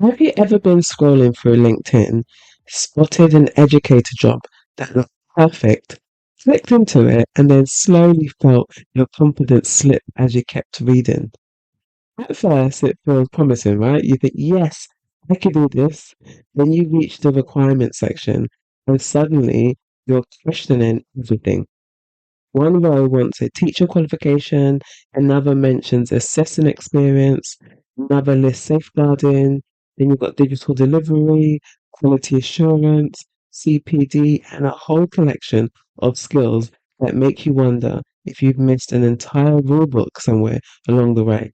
Have you ever been scrolling through LinkedIn, spotted an educator job that looked perfect, clicked into it, and then slowly felt your confidence slip as you kept reading? At first, it feels promising, right? You think, yes, I can do this. Then you reach the requirement section, and suddenly you're questioning everything. One row wants a teacher qualification, another mentions assessing experience, another lists safeguarding, then you've got digital delivery, quality assurance, CPD, and a whole collection of skills that make you wonder if you've missed an entire rulebook somewhere along the way.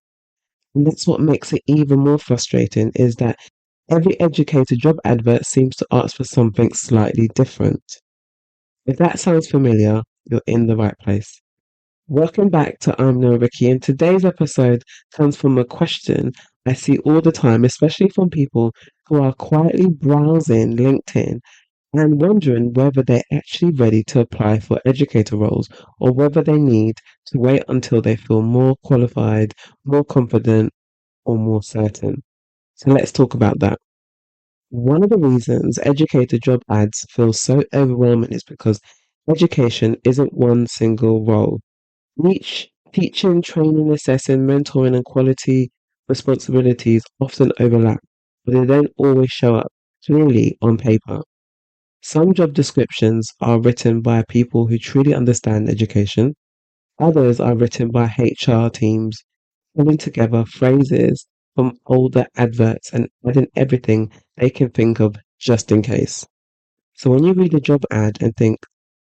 And that's what makes it even more frustrating is that every educator job advert seems to ask for something slightly different. If that sounds familiar, you're in the right place. Welcome back to I'm No Ricky, and today's episode comes from a question I see all the time, especially from people who are quietly browsing LinkedIn and wondering whether they're actually ready to apply for educator roles or whether they need to wait until they feel more qualified, more confident, or more certain. So let's talk about that. One of the reasons educator job ads feel so overwhelming is because education isn't one single role. Each teaching, training, assessing, mentoring, and quality responsibilities often overlap, but they don't always show up clearly on paper. Some job descriptions are written by people who truly understand education. Others are written by HR teams, pulling together phrases from older adverts and adding everything they can think of just in case. So when you read a job ad and think,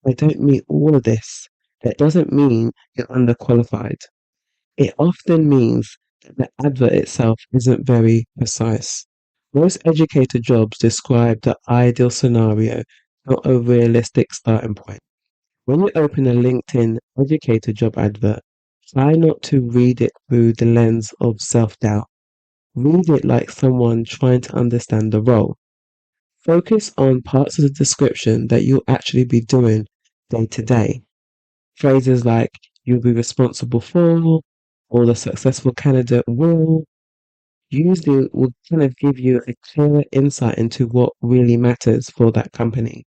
I don't meet all of this, that doesn't mean you're underqualified. It often means that the advert itself isn't very precise. Most educator jobs describe the ideal scenario, not a realistic starting point. When you open a LinkedIn educator job advert, try not to read it through the lens of self doubt. Read it like someone trying to understand the role. Focus on parts of the description that you'll actually be doing day to day. Phrases like you'll be responsible for, or the successful candidate will, usually will kind of give you a clearer insight into what really matters for that company.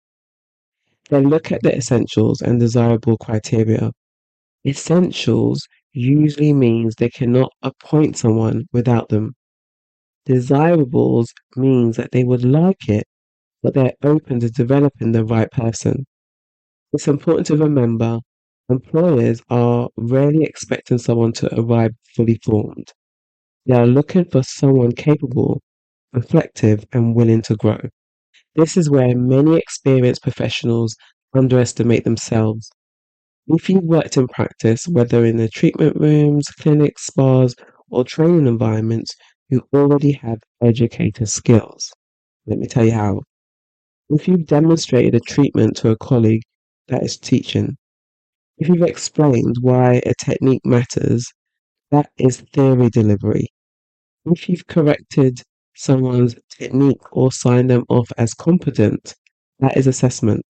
Then look at the essentials and desirable criteria. Essentials usually means they cannot appoint someone without them. Desirables means that they would like it, but they're open to developing the right person. It's important to remember employers are rarely expecting someone to arrive fully formed. They are looking for someone capable, reflective, and willing to grow. This is where many experienced professionals underestimate themselves. If you've worked in practice, whether in the treatment rooms, clinics, spas, or training environments, you already have educator skills. Let me tell you how. If you've demonstrated a treatment to a colleague, that is teaching. If you've explained why a technique matters, that is theory delivery. If you've corrected someone's technique or signed them off as competent, that is assessment.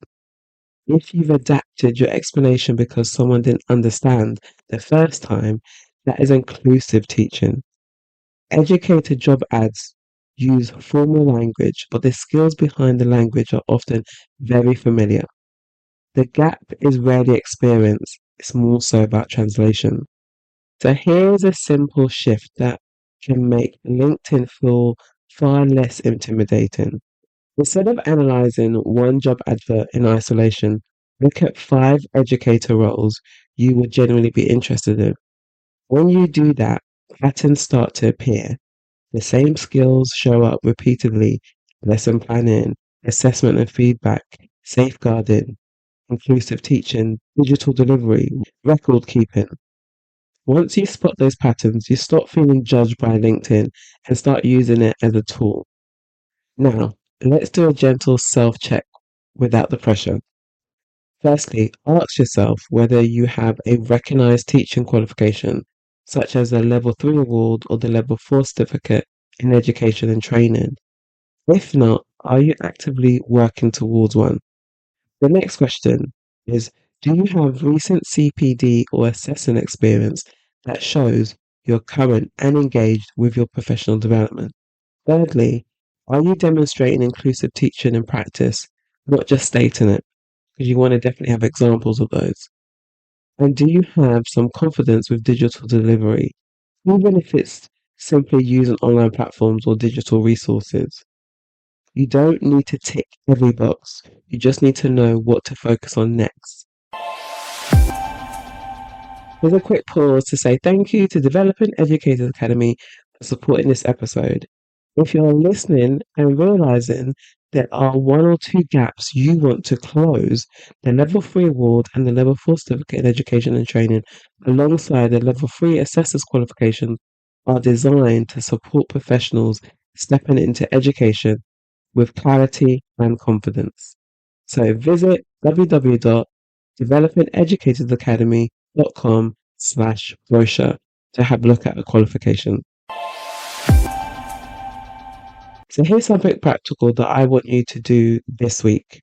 If you've adapted your explanation because someone didn't understand the first time, that is inclusive teaching. Educator job ads use formal language, but the skills behind the language are often very familiar. The gap is rarely experienced, it's more so about translation. So here's a simple shift that can make LinkedIn feel far less intimidating. Instead of analyzing one job advert in isolation, look at 5 educator roles you would genuinely be interested in. When you do that, patterns start to appear. The same skills show up repeatedly: lesson planning, assessment and feedback, safeguarding, inclusive teaching, digital delivery, record keeping. Once you spot those patterns, you stop feeling judged by LinkedIn and start using it as a tool. Now, let's do a gentle self check without the pressure. Firstly, ask yourself whether you have a recognized teaching qualification, such as a Level 3 award or the Level 4 certificate in education and training. If not, are you actively working towards one? The next question is, do you have recent CPD or assessing experience that shows you're current and engaged with your professional development? Thirdly, Are you demonstrating inclusive teaching in practice, not just stating it? Because you want to definitely have examples of those. And do you have some confidence with digital delivery, even if it's simply using online platforms or digital resources? You don't need to tick every box. You just need to know what to focus on next. Here's a quick pause to say thank you to Developing Educators Academy for supporting this episode. If you're listening and realizing there are one or two gaps you want to close, the Level 3 Award and the Level 4 Certificate in Education and Training, alongside the Level 3 Assessors Qualification, are designed to support professionals stepping into education with clarity and confidence. So visit www.developingeducatorsacademy.com/brochure to have a look at the qualification. So here's something practical that I want you to do this week,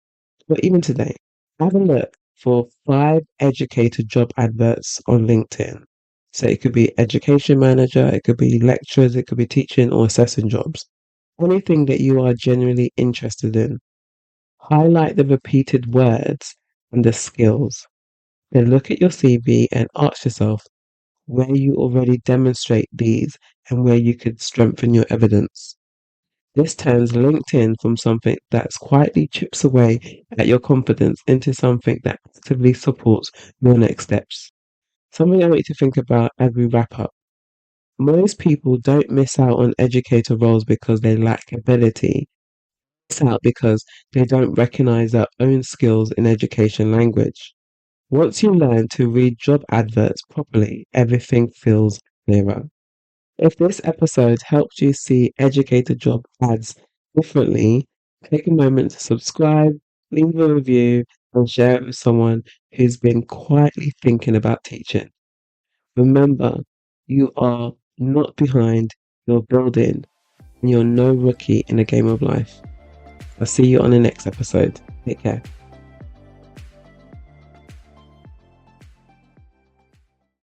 or even today. Have a look for 5 educator job adverts on LinkedIn. So it could be education manager, it could be lecturers, it could be teaching or assessing jobs. Anything that you are genuinely interested in. Highlight the repeated words and the skills. Then look at your CV and ask yourself where you already demonstrate these and where you could strengthen your evidence. This turns LinkedIn from something that's quietly chips away at your confidence into something that actively supports your next steps. Something I want you to think about as we wrap up. Most people don't miss out on educator roles because they lack ability. They miss out because they don't recognize their own skills in education language. Once you learn to read job adverts properly, everything feels clearer. If this episode helped you see educator job ads differently, take a moment to subscribe, leave a review, and share it with someone who's been quietly thinking about teaching. Remember, you are not behind, you're building, and you're no rookie in the game of life. I'll see you on the next episode. Take care.